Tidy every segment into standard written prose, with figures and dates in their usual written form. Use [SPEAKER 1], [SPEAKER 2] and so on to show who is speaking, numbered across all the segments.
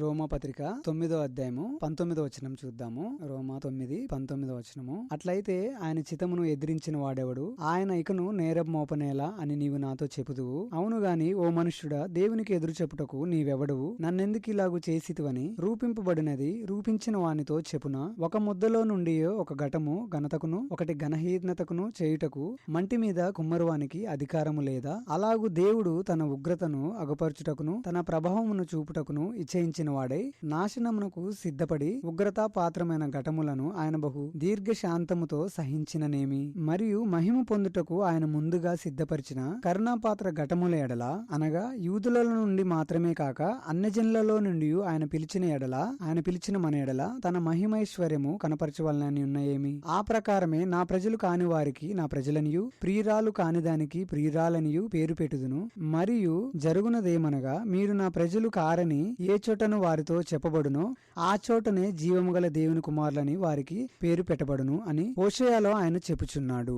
[SPEAKER 1] రోమాపత్రిక 9వ అధ్యాయము 19వ వచనం చూద్దాము. రోమా 9:19 వచనము. అట్లయితే ఆయన చిత్తమును ఎదిరించిన వాడెవడు? ఆయన ఇకను నేరం మోపనేలా అని నీవు నాతో చెప్పుదువు. అవును గాని ఓ మనుష్యుడా, దేవునికి ఎదురు చెప్పుటకు నీవెవడువు? నన్నెందుకు ఇలాగు చేసితివని రూపింపబడినది రూపించిన వానితో చెప్పున. ఒక ముద్దలో నుండి ఒక ఘటము ఘనతకును ఒకటి ఘనహీనతకును చేయుటకు మంటి మీద కుమ్మరువానికి అధికారము లేదా? అలాగు దేవుడు తన ఉగ్రతను అగపరచుటకును తన ప్రభావమును చూపుటకును ఇచ్చేయించిన వాడై నాశనమునకు సిద్ధపడి ఉగ్రతా పాత్రమైన ఘటములను ఆయన బహు దీర్ఘశాంతముతో సహించిననేమి? మరియు మహిమ పొందుటకు ఆయన ముందుగా సిద్ధపరిచిన కరుణాపాత్ర ఘటముల ఎడల, అనగా యూదుల నుండి మాత్రమే కాక అన్యజనులలో నుండి ఆయన పిలిచిన మన ఎడల తన మహిమైశ్వర్యము కనపరచవలనని ఉన్నాయేమి? ఆ ప్రకారమే నా ప్రజలు కాని వారికి నా ప్రజలనియు, ప్రియురాలు కాని దానికి ప్రియురాలనియు పేరు పెట్టుదును. మరియు జరుగునదేమనగా, మీరు నా ప్రజలు కారని ఏ చోటను వారితో చెప్పబడునో ఆ చోటనే జీవము గల దేవుని కుమారులని వారికి పేరు పెట్టబడును అని హోషేయలో ఆయన చెప్పుచున్నాడు.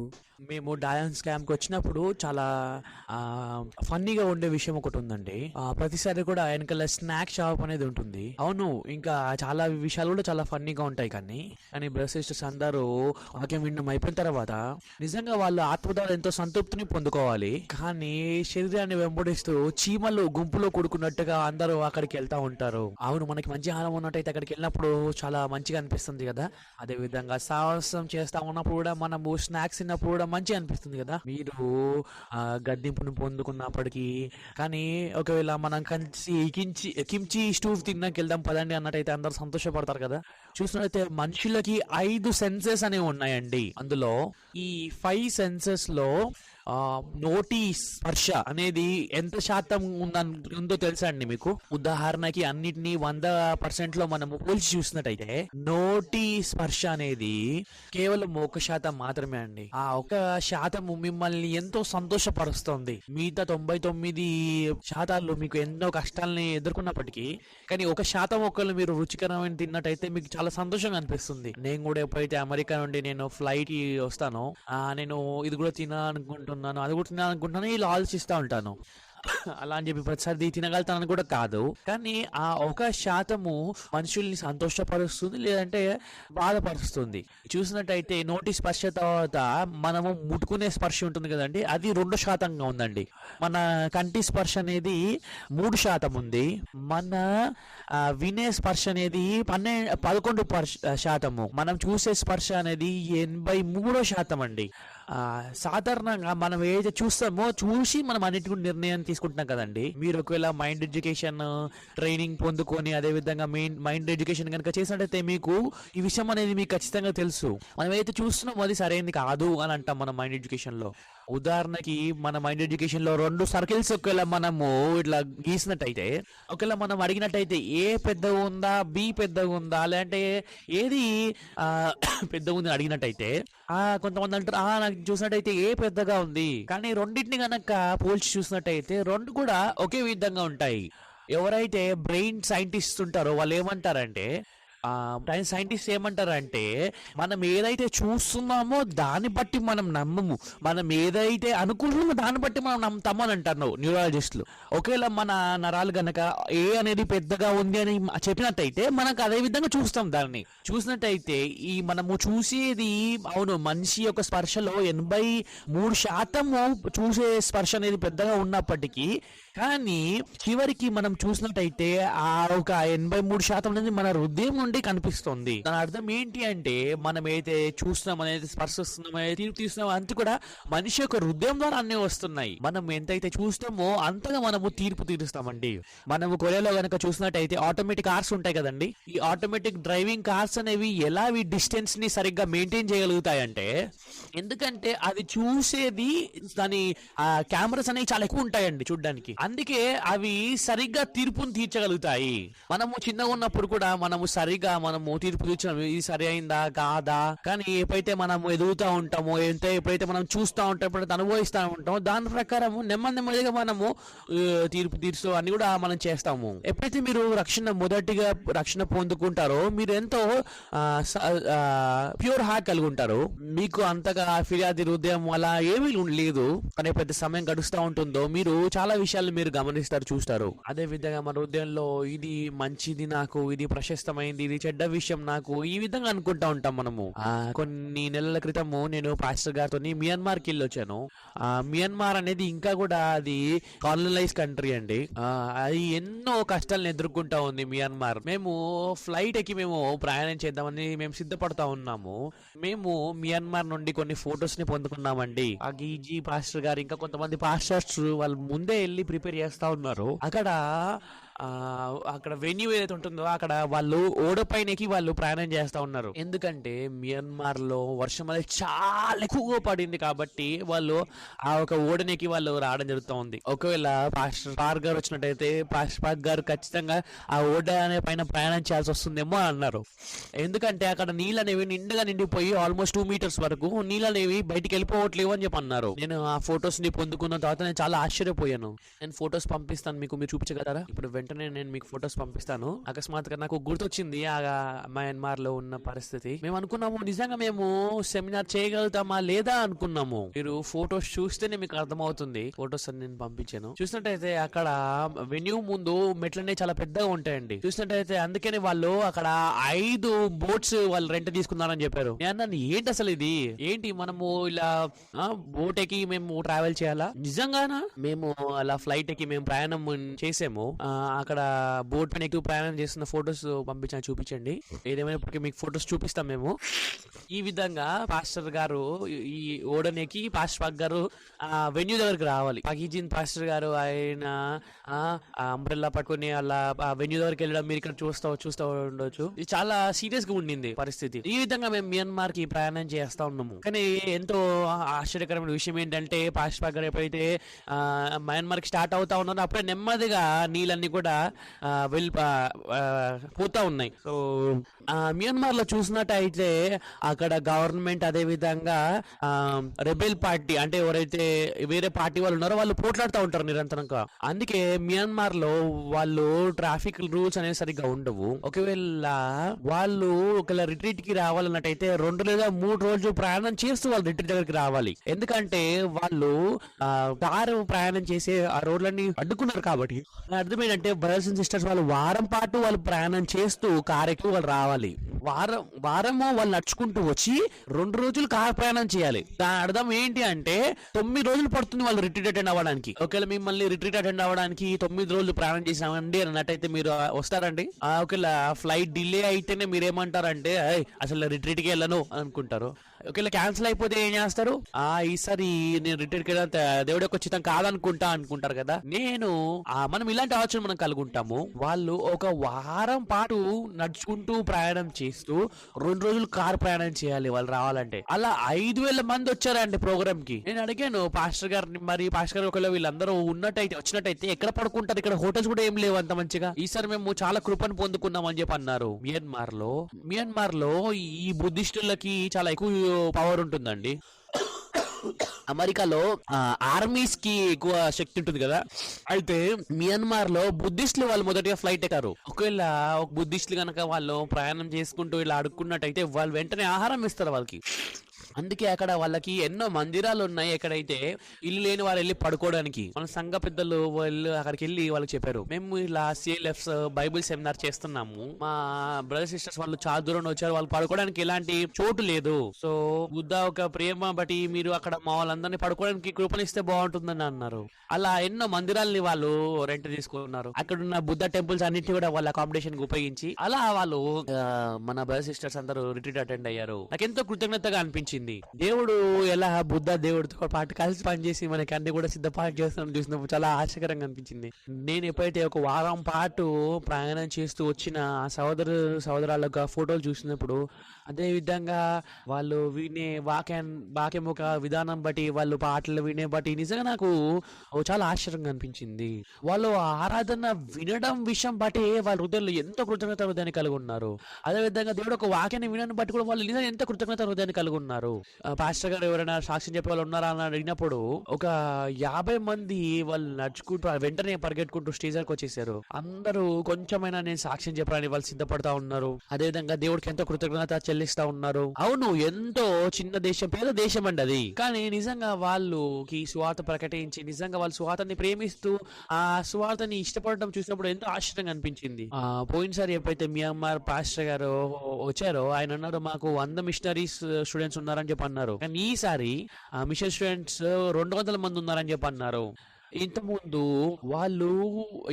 [SPEAKER 2] మేము డయాన్స్ క్యాంప్ కి వచ్చినప్పుడు చాలా ఫన్నీగా ఉండే విషయం ఒకటి ఉందండి. ప్రతిసారి కూడా వెనకాల స్నాక్ షాప్ అనేది ఉంటుంది. అవును, ఇంకా చాలా విషయాలు కూడా చాలా ఫన్నీగా ఉంటాయి. కానీ బ్రదర్స్ సిస్టర్స్ అందరూ వాక్యం వినడం అయిపోయిన తర్వాత నిజంగా వాళ్ళు ఆత్మ ద్వారా ఎంతో సంతృప్తిని పొందుకోవాలి. కానీ శరీరాన్ని వెంబడిస్తూ చీమలు గుంపులో కూడుకున్నట్టుగా అందరూ అక్కడికి వెళ్తా ఉంటారు. అవును, మనకి మంచి ఆహారం ఉన్నట్టయితే అక్కడికి వెళ్ళినప్పుడు చాలా మంచిగా అనిపిస్తుంది కదా. అదే విధంగా సాహసం చేస్తా ఉన్నప్పుడు కూడా, మనము స్నాక్స్ తిన్నప్పుడు కూడా మంచిగా అనిపిస్తుంది కదా. మీరు గద్దింపును పొందుకున్నప్పటికీ కానీ ఒకవేళ మనం కిమ్చి స్టూవ్ తిన్నాక వెళ్దాం పదండి అన్నట్టయితే అందరు సంతోషపడతారు కదా. చూసినట్లయితే మనుషులకి 5 సెన్సెస్ అనేవి ఉన్నాయండి. అందులో ఈ 5 సెన్సెస్ లో నోటి స్పర్శ అనేది ఎంత శాతం ఉందో తెలుసా అండి మీకు? ఉదాహరణకి అన్నిటినీ 100% లో మనము పోల్చి చూసినట్టయితే నోటి స్పర్శ అనేది కేవలం 1% మాత్రమే అండి. ఆ 1% మిమ్మల్ని ఎంతో సంతోషపరుస్తుంది. మిగతా 99% మీకు ఎన్నో కష్టాలని ఎదుర్కొన్నప్పటికీ కానీ 1% ఒకళ్ళు మీరు రుచికరమైన తిన్నట్టయితే మీకు చాలా సంతోషంగా అనిపిస్తుంది. నేను కూడా ఎప్పుడైతే అమెరికా నుండి నేను ఫ్లైట్ కి వస్తానో నేను ఇది కూడా తినాలనుకుంటున్నాను, అది కూడా తినాలనుకుంటున్నాను, ఇలా ఆలోచిస్తూ ఉంటాను. అలా అని చెప్పి ప్రతిసారి తినగలుగుతానని కూడా కాదు. కానీ ఆ 1% మనుషుల్ని సంతోషపరుస్తుంది, లేదంటే బాధపరుస్తుంది. చూసినట్టయితే నోటి స్పర్శ తర్వాత మనము ముట్టుకునే స్పర్శ ఉంటుంది కదండి, అది 2% ఉందండి. మన కంటి స్పర్శ అనేది 3% ఉంది. మన వినే స్పర్శ అనేది 11%. మనం చూసే స్పర్శ అనేది 83% అండి. సాధారణంగా మనం ఏదైతే చూస్తామో చూసి మనం అన్నిటి నిర్ణయం తీసుకుంటున్నాం కదండి. మీరు ఒకవేళ మైండ్ ఎడ్యుకేషన్ ట్రైనింగ్ పొందుకొని అదే విధంగా మైండ్ ఎడ్యుకేషన్ కనుక చేసినట్టయితే మీకు ఈ విషయం అనేది మీకు ఖచ్చితంగా తెలుసు. మనం ఏదైతే చూస్తున్నామో అది సరైనది కాదు అని అంటాం మన మైండ్ ఎడ్యుకేషన్ లో. ఉదాహరణకి మన మైండ్ ఎడ్యుకేషన్ లో 2 సర్కిల్స్ ఒకవేళ మనము ఇట్లా గీసినట్టయితే, ఒకవేళ మనం అడిగినట్టయితే ఏ పెద్దగా ఉందా, బి పెద్దగా ఉందా, లేదంటే ఏది పెద్దగా ఉంది అడిగినట్టయితే కొంతమంది అంటారు నాకు చూసినట్టయితే ఏ పెద్దగా ఉంది. కానీ రెండింటిని గనక పోల్చి చూసినట్టయితే 2 కూడా ఒకే విధంగా ఉంటాయి. ఎవరైతే బ్రెయిన్ సైంటిస్ట్ ఉంటారో వాళ్ళు ఏమంటారంటే, సైంటిస్ట్ ఏమంటారంటే, మనం ఏదైతే చూస్తున్నామో దాన్ని బట్టి మనం నమ్మము, మనం ఏదైతే అనుకుంటున్నామో దాన్ని బట్టి మనం నమ్ముతామని అంటారు న్యూరాలజిస్టులు. ఒకవేళ మన నరాలు గనక ఏ అనేది పెద్దగా ఉంది అని చెప్పినట్టయితే మనకు అదే విధంగా చూస్తాం. దాన్ని చూసినట్టయితే ఈ మనము చూసేది, అవును, మనిషి యొక్క స్పర్శలో 83% చూసే స్పర్శ అనేది పెద్దగా ఉన్నప్పటికీ కానీ చివరికి మనం చూసినట్టయితే ఆ ఒక 83% అనేది మన హృదయం నుండి కనిపిస్తుంది. దాని అర్థం ఏంటి అంటే, మనం ఏదైతే చూస్తున్నాం అనేది స్పర్శిస్తున్నాం, తీర్పు తీస్తున్నాం అంత కూడా మనిషి యొక్క హృదయం ద్వారా అన్నీ వస్తున్నాయి. మనం ఎంతైతే చూస్తామో అంతగా మనము తీర్పు తీరుస్తామండి. మనము కొరియాలో కనుక చూసినట్టయితే ఆటోమేటిక్ కార్స్ ఉంటాయి కదండి. ఈ ఆటోమేటిక్ డ్రైవింగ్ కార్స్ అనేవి ఎలా డిస్టెన్స్ ని సరిగ్గా మెయింటైన్ చేయగలుగుతాయంటే, ఎందుకంటే అది చూసేది దాని కెమెరాస్ అనేవి చాలా ఎక్కువ ఉంటాయండి చూడడానికి. అందుకే అవి సరిగ్గా తీర్పును తీర్చగలుగుతాయి. మనము చిన్నగా ఉన్నప్పుడు కూడా మనము సరిగ్గా గా మనము తీర్పు తీర్చాము, ఇది సరి అయిందా కాదా. కానీ ఎప్పుడైతే మనం ఎదుగుతా ఉంటామో, ఎప్పుడైతే మనం చూస్తూ ఉంటాం, ఎప్పుడైతే అనుభవిస్తూ ఉంటామో, దాని ప్రకారం నెమ్మదిగా మనము తీర్పు తీర్చు అన్ని కూడా మనం చేస్తాము. ఎప్పుడైతే మీరు మొదటిగా రక్షణ పొందుకుంటారో, మీరు ఎంతో ప్యూర్ హార్ట్ కలిగి ఉంటారు. మీకు అంతగా ఫిర్యాదు హృదయం అలా ఏమీ లేదు. కానీ ఎప్పుడైతే సమయం గడుస్తూ ఉంటుందో మీరు చాలా విషయాలు మీరు గమనిస్తారు, చూస్తారు. అదే విధంగా మన హృదయంలో ఇది మంచిది నాకు, ఇది ప్రశస్తమైంది, ఇది చెడ్డ విషయం నాకు, ఈ విధంగా అనుకుంటా ఉంటాం మనము. కొన్ని నెలల క్రితము నేను పాస్టర్ గారితో మియన్మార్ కి వెళ్ళొచ్చాను. మియన్మార్ అనేది ఇంకా కూడా అది కాలనైజ్ కంట్రీ అండి. అది ఎన్నో కష్టాలను ఎదుర్కొంటా ఉంది మియన్మార్. మేము ఫ్లైట్ ఎక్కి మేము ప్రయాణం చేద్దామని మేము సిద్ధపడతా ఉన్నాము. మేము మియన్మార్ నుండి కొన్ని ఫొటోస్ ని పొందుకున్నామండి. ఆ గీజీ పాస్టర్ గారు ఇంకా కొంతమంది పాస్టర్స్ వాళ్ళు ముందే వెళ్ళి ప్రిపేర్ చేస్తా ఉన్నారు. అక్కడ వెన్యూ ఏదైతే ఉంటుందో అక్కడ వాళ్ళు ఓడపైనకి వాళ్ళు ప్రయాణం చేస్తా ఉన్నారు. ఎందుకంటే మియన్మార్ లో వర్షం అనేది చాలా ఎక్కువగా పడింది కాబట్టి వాళ్ళు ఆ ఒక ఓడనేకి వాళ్ళు రావడం జరుగుతూ ఉంది. ఒకవేళ పాస్టర్ పార్క్ గారు వచ్చినట్టయితే పాస్టర్ పార్క్ గారు ఖచ్చితంగా ఆ ఓడ అనే పైన ప్రయాణం చేయాల్సి వస్తుందేమో అన్నారు. ఎందుకంటే అక్కడ నీళ్ళు అనేవి నిండుగా నిండిపోయి ఆల్మోస్ట్ 2 meters వరకు నీళ్ళు అనేవి బయటికి వెళ్ళిపోవట్లేవు అని చెప్పి అన్నారు. నేను ఆ ఫొటోస్ ని పొందుకున్న తర్వాత నేను చాలా ఆశ్చర్యపోయాను. నేను ఫొటోస్ పంపిస్తాను మీకు, మీరు చూపించగలరా? ఇప్పుడు వెంటనే నేను మీకు ఫొటోస్ పంపిస్తాను. అకస్మాత్తుగా నాకు గుర్తొచ్చింది ఆ మయన్మార్ లో ఉన్న పరిస్థితి. మేము అనుకున్నాము నిజంగా మేము సెమినార్ చేయగలుగుతామా లేదా అనుకున్నాము. మీరు ఫొటోస్ చూస్తేనే మీకు అర్థమవుతుంది. ఫొటోస్ అని నేను పంపించాను. చూసినట్టయితే అక్కడ వెన్యూ ముందు మెట్లనే చాలా పెద్దగా ఉంటాయండి. చూసినట్టయితే అందుకని వాళ్ళు అక్కడ 5 boats వాళ్ళు రెంట్ తీసుకున్నారని చెప్పారు. నేను ఏంటి అసలు ఇది ఏంటి, మనము ఇలా బోట్ ఎక్కి మేము ట్రావెల్ చేయాలా? నిజంగానా? మేము అలా ఫ్లైట్ ఎక్కి మేము ప్రయాణం చేసాము. అక్కడ బోట్ పైన ఎక్కువ ప్రయాణం చేస్తున్న ఫొటోస్ పంపించాను, చూపించండి. ఏదేమైనప్పటికీ మీకు ఫొటోస్ చూపిస్తాం మేము. ఈ విధంగా పాస్టర్ గారు ఈ ఓడనేకి పాస్టర్ పాక్ గారు వెన్యూ దగ్గరికి రావాలి. పాకిజీన్ పాస్టర్ గారు ఆయన అంబ్రెల్లా పట్టుకుని అలా వెన్యూ దగ్గరికి వెళ్ళడం మీరు ఇక్కడ చూస్తూ ఉండొచ్చు. ఇది చాలా సీరియస్ గా ఉండింది పరిస్థితి. ఈ విధంగా మేము మియన్మార్ కి ప్రయాణం చేస్తా ఉన్నాము. కానీ ఎంతో ఆశ్చర్యకరమైన విషయం ఏంటంటే పాస్టర్ పాక్ గారు ఎప్పుడైతే మయన్మార్ కి స్టార్ట్ అవుతా ఉన్నారో అప్పుడే నెమ్మదిగా నీళ్ళన్నీ కూడా పోతా ఉన్నాయి. సో మియన్మార్ లో చూసినట్టయితే అక్కడ గవర్నమెంట్ అదే విధంగా రెబెల్ పార్టీ అంటే ఎవరైతే వేరే పార్టీ వాళ్ళు ఉన్నారో వాళ్ళు పోట్లాడుతూ ఉంటారు నిరంతరంగా. అందుకే మియన్మార్ లో వాళ్ళు ట్రాఫిక్ రూల్స్ అనేవి సరిగ్గా ఉండవు. ఒకవేళ వాళ్ళు రిట్రీట్ కి రావాలన్నట్టయితే 2 లేదా 3 రోజులు ప్రయాణం చేస్తూ వాళ్ళు రిట్రీట్ దగ్గరికి రావాలి. ఎందుకంటే వాళ్ళు కారు ప్రయాణం చేసే ఆ రోడ్లన్నీ అడ్డుకున్నారు కాబట్టి. అర్థం ఏంటంటే బ్రదర్స్ అండ్ సిస్టర్స్ వాళ్ళు వారం పాటు వాళ్ళు ప్రయాణం చేస్తూ కారు ఎక్కువ వాళ్ళు రావాలి. వారము వాళ్ళు నడుచుకుంటూ వచ్చి 2 రోజులు కార్ ప్రయాణం చేయాలి. దాని అర్థం ఏంటి అంటే 9 రోజులు పడుతుంది వాళ్ళు రిట్రీట్ అటెండ్ అవ్వడానికి. ఒకవేళ మిమ్మల్ని రిట్రీట్ అటెండ్ అవ్వడానికి 9 రోజులు ప్రయాణం చేసామండి అన్నట్టయితే మీరు వస్తారండి? ఒకవేళ ఫ్లైట్ డిలే అయితేనే మీరు ఏమంటారంటే అసలు రిట్రీట్ కి వెళ్ళను అనుకుంటారు. ఒకవేళ క్యాన్సిల్ అయిపోతే ఏం చేస్తారు? ఈసారి నేను రిట్రీట్ కి దేవుడి యొక్క చిత్తం అనుకుంటారు కదా. మనం ఇలాంటి ఆలోచన మనం కలుగుంటాము. వాళ్ళు ఒక వారం పాటు నడుచుకుంటూ ప్రయాణం చేస్తూ 2 రోజులు కార్ ప్రయాణం చేయాలి వాళ్ళు రావాలంటే. అలా 5,000 మంది వచ్చారండి ప్రోగ్రామ్ కి. నేను అడిగాను పాస్టర్ గారిని, మరి పాస్టర్ గారు ఒకవేళ వీళ్ళందరూ వచ్చినట్టయితే ఎక్కడ పడుకుంటారు? ఇక్కడ హోటల్స్ కూడా ఏం లేవు అంత మంచిగా. ఈసారి మేము చాలా కృపను పొందుకున్నాం అని చెప్పి అన్నారు. మియన్మార్ లో ఈ బుద్ధిస్టులకి చాలా ఎక్కువ పవర్ ఉంటుందండి. అమెరికాలో ఆర్మీస్ కి ఎక్కువ శక్తి ఉంటుంది కదా. అయితే మియన్మార్ లో బుద్ధిస్టులు వాళ్ళు మొదటిగా ఫ్లైట్ ఎక్కారు. ఒకవేళ ఒక బుద్ధిస్టులు కనుక వాళ్ళు ప్రయాణం చేసుకుంటూ ఇలా అడుక్కున్నట్టయితే వాళ్ళు వెంటనే ఆహారం ఇస్తారు వాళ్ళకి. అందుకే అక్కడ వాళ్ళకి ఎన్నో మందిరాలు ఉన్నాయి. ఎక్కడైతే ఇల్లు లేని వారు వెళ్ళి పడుకోవడానికి. మన సంఘ పెద్దలు వాళ్ళు అక్కడికి వెళ్ళి వాళ్ళకి చెప్పారు, మేము ఇలా CLFs బైబిల్ సెమినార్ చేస్తున్నాము, మా బ్రదర్ సిస్టర్స్ వాళ్ళు చాలా దూరం వచ్చారు, వాళ్ళు పడుకోవడానికి ఎలాంటి చోటు లేదు. సో బుద్ధ ఒక ప్రేమ బట్టి మీరు అక్కడ మా వాళ్ళందరినీ పడుకోవడానికి కృపణిస్తే బాగుంటుందని అన్నారు. అలా ఎన్నో మందిరాలని వాళ్ళు రెంట్ తీసుకున్నారు. అక్కడ ఉన్న బుద్ధ టెంపుల్స్ అన్నింటినీ కూడా వాళ్ళ అకామిడేషన్ కి ఉపయోగించి అలా వాళ్ళు మన బ్రదర్ సిస్టర్స్ అందరూ రిట్రీట్ అటెండ్ అయ్యారు. నాకు ఎంతో కృతజ్ఞతగా అనిపించింది. అనిపించింది. దేవుడు ఎలా బుద్ధ దేవుడితో పాటు కలిసి పనిచేసి మనకి అన్ని కూడా సిద్ధపాటు చేస్తాం చూసినప్పుడు చాలా ఆశ్చర్యంగా అనిపించింది. నేను ఎప్పుడైతే ఒక వారం పాటు ప్రయాణం చేస్తూ వచ్చిన ఆ సహోదరాల యొక్క ఫోటోలు చూసినప్పుడు, అదే విధంగా వాళ్ళు వినే వాక్యం ఒక విధానం బట్టి, వాళ్ళు పాటలు వినే బట్టి నిజంగా నాకు చాలా ఆశ్చర్యంగా అనిపించింది. వాళ్ళు ఆరాధన వినడం విషయం బట్టి వాళ్ళ హృదయంలో ఎంతో కృతజ్ఞత హృదయాన్ని కలిగి ఉన్నారు. అదేవిధంగా దేవుడు ఒక వాక్యాన్ని వినడం బట్టి కూడా వాళ్ళు నిజంగా ఎంత కృతజ్ఞత హృదయాన్ని కలిగి ఉన్నారు. పాస్టర్ గారు ఎవరైనా సాక్ష్యం చెప్పే వాళ్ళు ఉన్నారా అని అడిగినప్పుడు ఒక 50 మంది వాళ్ళు నడుచుకుంటూ వెంటనే పరిగెట్టుకుంటూ స్టేజర్కి వచ్చేసారు. అందరూ కొంచెమైనా నేను సాక్ష్యం చెప్పడానికి వాళ్ళు సిద్ధపడతా ఉన్నారు. అదేవిధంగా దేవుడికి ఎంతో కృతజ్ఞత చెల్లిస్తా ఉన్నారు. అవును, ఎంతో చిన్న దేశం, పేద దేశం అండి అది. కానీ నిజంగా వాళ్ళకి సువార్త ప్రకటించి నిజంగా వాళ్ళు సువార్తని ప్రేమిస్తూ ఆ సువార్తని ఇష్టపడడం చూసినప్పుడు ఎంతో ఆశ్చర్యంగా అనిపించింది. పోయినసారి ఎప్పుడైతే మియాన్మార్ పాస్టర్ గారు వచ్చారో ఆయన అన్నారు, మాకు 100 మిషనరీస్ స్టూడెంట్స్ ఉన్నారని చెప్పి అన్నారు. కానీ ఈసారి మిషన్ స్టూడెంట్స్ 200 మంది ఉన్నారని చెప్పి అన్నారు. ఇంతకుముందు వాళ్ళు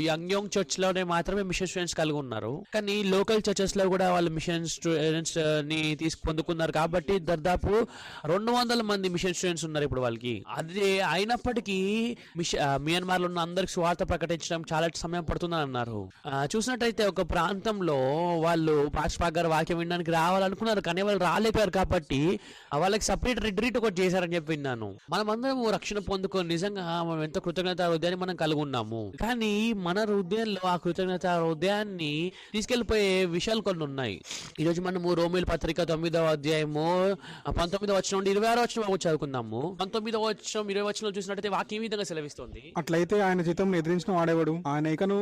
[SPEAKER 2] యంగ్ చర్చ్ లోనే మాత్రమే మిషన్ స్టూడెంట్స్ కలిగి ఉన్నారు. కానీ లోకల్ చర్చెస్ లో కూడా వాళ్ళు మిషన్ స్టూడెంట్స్ ని పొందుకున్నారు. కాబట్టి దాదాపు 200 మంది మిషన్ స్టూడెంట్స్ ఉన్నారు ఇప్పుడు వాళ్ళకి. అదే అయినప్పటికీ మియాన్మార్ లో ఉన్న అందరికి స్వార్థ ప్రకటించడం చాలా సమయం పడుతుందని అన్నారు. చూసినట్టయితే ఒక ప్రాంతంలో వాళ్ళు పాస్టర్ గారు వాక్యం వినడానికి రావాలనుకున్నారు, కానీ వాళ్ళు రాలేపారు. కాబట్టి వాళ్ళకి సపరేట్ రిట్రీట్ ఒకటి చేశారని చెప్పి విన్నాను. మనమందరం రక్షణ పొందుకొని నిజంగా మనం ఎంతో కృతజ్ఞత హృదయాన్ని మనం కలిగి ఉన్నాము. కానీ మన హృదయంలో ఆ కృతజ్ఞత హృదయాన్ని తీసుకెళ్లిపోయే విషయాలు కొన్ని ఉన్నాయి. ఈ రోజు మనము రోమీయుల పత్రిక 9వ అధ్యాయము 19వ వచనం నుండి 26వ వచనం వరకు చదువుకుందాము. 19వ వచనం 20వ వచనం చూసినట్టయితే వాక్యం ఈ విధంగా సెలవిస్తుంది,
[SPEAKER 3] అట్లయితే ఆయన చిత్తమును ఎదిరించిన వాడేవాడు ఆయన ఇకను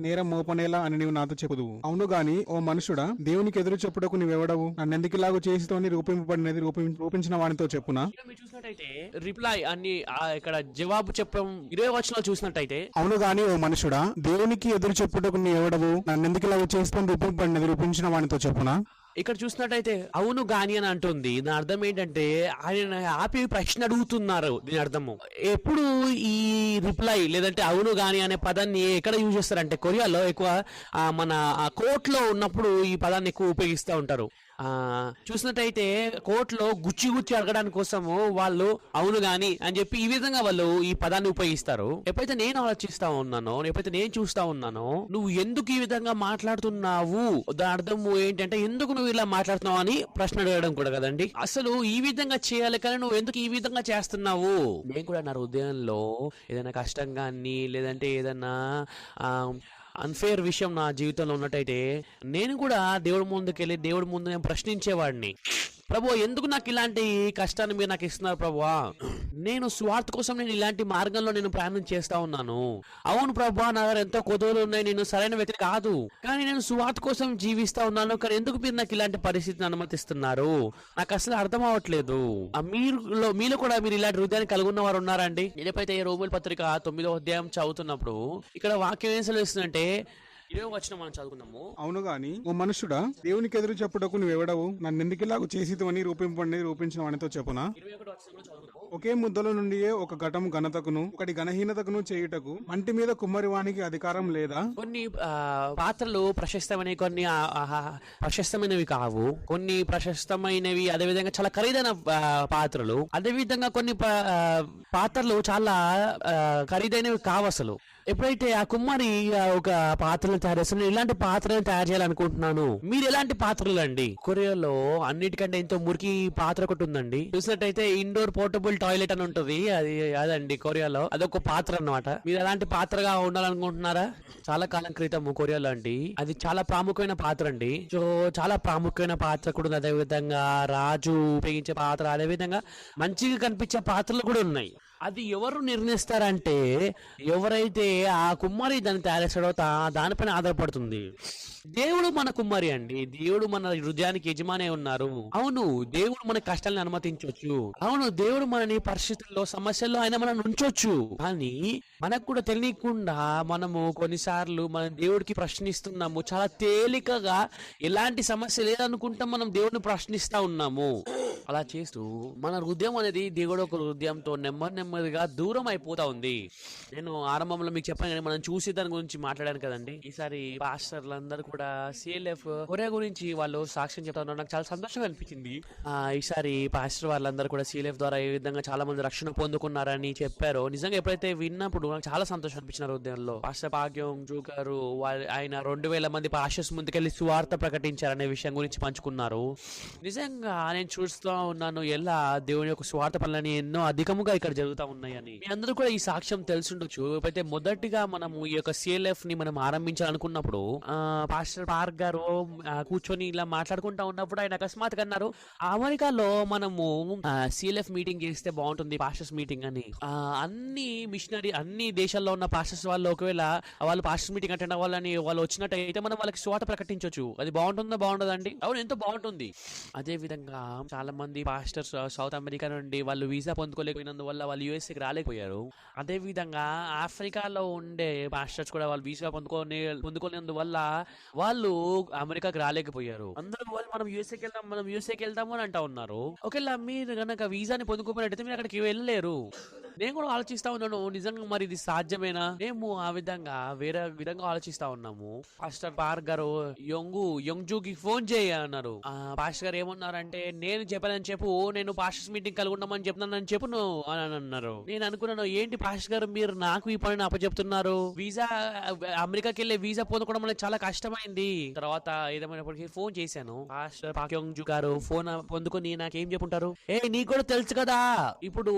[SPEAKER 3] నేరం మోపనేలా అని నీవు నాతో చెప్పుదువు. అవును గాని ఓ మనుషుడా, దేవునికి ఎదురు చెప్పుటకు నీవెవడవు? నన్నెందుకిలాగు చేసితోని రూపింపబడినది రూపించిన వానితో చెప్పునా?
[SPEAKER 2] మీరు చూసినట్టయితే రిప్లై అని ఇక్కడ జవాబు చెప్పడం 20వ వచనంలో చూసినట్టయితే,
[SPEAKER 3] అవును గాని ఓ మనుషుడా, దేవునికి ఎదురు చెప్పుటకు నీవెవడవు? నన్నెందుకిలాగు చేసితోని రూపింపబడినది రూపించిన వానితో చెప్పునా?
[SPEAKER 2] ఇక్కడ చూసినట్టయితే అవును గాని అని అంటుంది. దీని అర్థం ఏంటంటే ఆయన ఆపి ప్రశ్న అడుగుతున్నారు. దీని అర్థము ఎప్పుడు ఈ రిప్లై లేదంటే అవును గాని అనే పదాన్ని ఎక్కడ యూజ్ చేస్తారంటే కొరియాలో ఎక్కువ మన కోర్టులో ఉన్నప్పుడు ఈ పదాన్ని ఎక్కువ ఉపయోగిస్తూ ఉంటారు. చూసినట్టయితే కోర్టులో గుచ్చి అడగడానికి కోసము వాళ్ళు అవును గాని అని చెప్పి ఈ విధంగా వాళ్ళు ఈ పదాన్ని ఉపయోగిస్తారు. ఎప్పుడైతే నేను ఆలోచిస్తా ఉన్నానో, ఎప్పుడైతే నేను చూస్తా ఉన్నానో, నువ్వు ఎందుకు ఈ విధంగా మాట్లాడుతున్నావు, దాని అర్థం ఏంటంటే ఎందుకు నువ్వు ఇలా మాట్లాడుతున్నావు అని ప్రశ్న అడగడం కూడా కదండి. అసలు ఈ విధంగా చేయాలి కానీ నువ్వు ఎందుకు ఈ విధంగా చేస్తున్నావు? నేను కూడా నా హృదయంలో ఏదైనా కష్టం కానీ లేదంటే ఏదైనా అన్ఫేర్ విషయం నా జీవితంలో ఉన్నట్టయితే నేను కూడా దేవుడి ముందుకెళ్ళి దేవుడి ముందు నేను ప్రశ్నించేవాడిని. ప్రభు, ఎందుకు నాకు ఇలాంటి కష్టాన్ని మీరు నాకు ఇస్తున్నారు ప్రభువా? నేను స్వార్థ కోసం నేను ఇలాంటి మార్గంలో నేను ప్రయాణం చేస్తా ఉన్నాను. అవును ప్రభువా, నా దగ్గర ఎంతో కొదవలు ఉన్నాయి, నేను సరైన వ్యక్తి కాదు, కానీ నేను స్వార్థ కోసం జీవిస్తా ఉన్నాను. కానీ ఎందుకు మీరు నాకు ఇలాంటి పరిస్థితిని అనుమతిస్తున్నారు? నాకు అసలు అర్థం అవ్వట్లేదు. మీలో కూడా మీరు ఇలాంటి హృదయాన్ని కలిగి ఉన్న వారు ఉన్నారండి? ఎప్పుడైతే రోమీయుల పత్రిక 9వ అధ్యాయం చదువుతున్నప్పుడు ఇక్కడ వాక్యం ఏం సెలవిస్తుందంటే 20వ వచనం మనం చదువుకుందాము.
[SPEAKER 3] అవును గాని ఓ మనుషుడా, దేవునికి ఎదురు చెప్పుటకు నువ్వెవడవు? నన్నెందుకిలాగు చేసితోని రూపించిన వానితో చెప్పునా?
[SPEAKER 2] 21వ వచనంలో చదువుకుందాము.
[SPEAKER 3] ఒకే ముద్దలో నుండియే ఒక ఘటం ఘనతకును ఒకటి ఘనహీనతకును చేయుటకు మంటి మీద కుమ్మరివానికి అధికారం లేదా?
[SPEAKER 2] కొన్ని పాత్రలు ప్రశస్తమైనవి, కొన్ని ప్రశస్తమైనవి కావు. కొన్ని ప్రశస్తమైనవి, అదేవిధంగా చాలా ఖరీదైన పాత్రలు. అదేవిధంగా కొన్ని పాత్రలు చాలా ఖరీదైనవి కావు అసలు. ఎప్పుడైతే ఆ కుమ్మరి ఒక పాత్రలు తయారు చేస్తున్నా, ఇలాంటి పాత్రలను తయారు చేయాలనుకుంటున్నాను. మీరు ఎలాంటి పాత్రలు అండి? కొరియాలో అన్నిటికంటే ఎంతో మురికి పాత్ర ఒకటి ఉందండి. చూసినట్టయితే ఇండోర్ పోర్టబుల్ టాయిలెట్ అని ఉంటుంది. అదండి కొరియాలో అదొక పాత్ర అన్నమాట. మీరు ఎలాంటి పాత్రగా ఉండాలనుకుంటున్నారా? చాలా కాలం క్రితం కొరియాలో అండి అది చాలా ప్రాముఖ్యమైన పాత్ర అండి. సో చాలా ప్రాముఖ్యమైన పాత్ర కూడా ఉంది. అదే విధంగా రాజు ఉపయోగించే పాత్ర, అదే విధంగా మంచిగా కనిపించే పాత్రలు కూడా ఉన్నాయి. అది ఎవరు నిర్ణయిస్తారంటే ఎవరైతే ఆ కుమ్మరి దాన్ని తయారు చేస్తాడో దానిపైన ఆధారపడుతుంది. దేవుడు మన కుమ్మరి అండి. దేవుడు మన హృదయానికి యజమానే ఉన్నారు. అవును, దేవుడు మన కష్టాలను అనుమతించవచ్చు. అవును, దేవుడు మనని పరిస్థితుల్లో సమస్యల్లో ఆయన మనం ఉంచొచ్చు. కానీ మనకు కూడా తెలియకుండా మనము కొన్నిసార్లు మన దేవుడికి ప్రశ్నిస్తున్నాము. చాలా తేలికగా ఎలాంటి సమస్య లేదనుకుంటా మనం దేవుడిని ప్రశ్నిస్తా ఉన్నాము. అలా చేస్తూ మన హృదయం అనేది దేవుడు ఒక హృదయంతో నెమ్మదిగా దూరం అయిపోతా ఉంది. నేను ఆరంభంలో మీకు చెప్పాను కానీ మనం చూసి దాని గురించి మాట్లాడాను కదండి. ఈసారి పాస్టర్లందరూ కూడా CLF కొరియా గురించి వాళ్ళు సాక్ష్యం చెప్తా ఉన్నారు. నాకు చాలా సంతోషంగా అనిపించింది. ఈసారి పాస్టర్ వాళ్ళందరూ కూడా CLF ద్వారా ఏ విధంగా చాలా మంది రక్షణ పొందుకున్నారని చెప్పారు. నిజంగా ఎప్పుడైతే విన్నప్పుడు నాకు చాలా సంతోషం అనిపించిన హృదయంలో. పాస్టర్ పాక్యం జూ గారు ఆయన 2000 మంది పాస్టర్స్ ముందుకెళ్లి సువార్త ప్రకటించారనే విషయం గురించి పంచుకున్నారు. నిజంగా నేను చూస్తూ ఉన్నాను ఎలా దేవుని యొక్క స్వార్థ పనులని ఎన్నో అధికముగా ఇక్కడ జరుగుతూ ఉన్నాయని. మీ అందరూ కూడా ఈ సాక్ష్యం తెలుసుండొచ్చు. అయితే మొదటిగా మనము ఈ యొక్క CLF ని మనం ఆరంభించాలనుకున్నప్పుడు పాస్టర్ పార్క్ గారు కూర్చొని ఇలా మాట్లాడుకుంటా ఉన్నప్పుడు ఆయన అకస్మాత్తుగా అన్నారు, అమెరికాలో మనము CLF మీటింగ్ చేస్తే బాగుంటుంది, పాస్టర్స్ మీటింగ్ అని. అన్ని దేశాల్లో ఉన్న పాస్టర్స్ వాళ్ళు ఒకవేళ వాళ్ళు పాస్టర్స్ మీటింగ్ అటెండ్ అవ్వాలని వాళ్ళు వచ్చినట్టయితే మనం వాళ్ళకి స్వార్థ ప్రకటించవచ్చు. అది బాగుంటుందో బాగుండదండి? అవును, ఎంతో బాగుంటుంది. అదే విధంగా చాలా మంది పాస్టర్స్ సౌత్ అమెరికా నుండి వాళ్ళు వీసా పొందుకోలేకపోయినందువల్ల వాళ్ళు USA కి రాలేకపోయారు. అదే విధంగా ఆఫ్రికాలో ఉండే పాస్టర్స్ కూడా వాళ్ళు వీసా పొందుకోలేనందువల్ల వాళ్ళు అమెరికాకి రాలేకపోయారు. అందరూ వాళ్ళు మనం యూఎస్ఏకి వెళ్దాము అని అంటా ఉన్నారు. ఒకవేళ మీరు కనుక వీసాని పొందుకోపోయినట్టయితే మీరు అక్కడికి వెళ్ళలేరు. నేను కూడా ఆలోచిస్తా ఉన్నాను, నిజంగా మరి ఇది సాధ్యమేనా? మేము ఆ విధంగా వేరే విధంగా ఆలోచిస్తా ఉన్నాము. పాస్టర్ పార్క్ గారు యోంగ్జూకి ఫోన్ చేయ అన్నారు. పాస్టర్ గారు ఏమన్నారంటే, నేను చెప్పానని చెప్పు, నేను పాస్టర్స్ మీటింగ్ కలుగుంటామని చెప్తున్నానని చెప్పు నువ్వు అని అన్నారు. నేను అనుకున్నాను, ఏంటి పాస్టర్ గారు మీరు నాకు ఈ పనిని అప్పచెప్తున్నారు? వీసా అమెరికాకి వెళ్ళే వీసా పొందుకోవడం అనేది చాలా కష్టమైంది. తర్వాత ఏదేమైనప్పటికీ ఫోన్ చేశాను. పాస్టర్ పాక్యోంగ్జూ గారు ఫోన్ పొందుకొని నాకేం చెప్పుంటారు, నీకు కూడా తెలుసు కదా ఇప్పుడు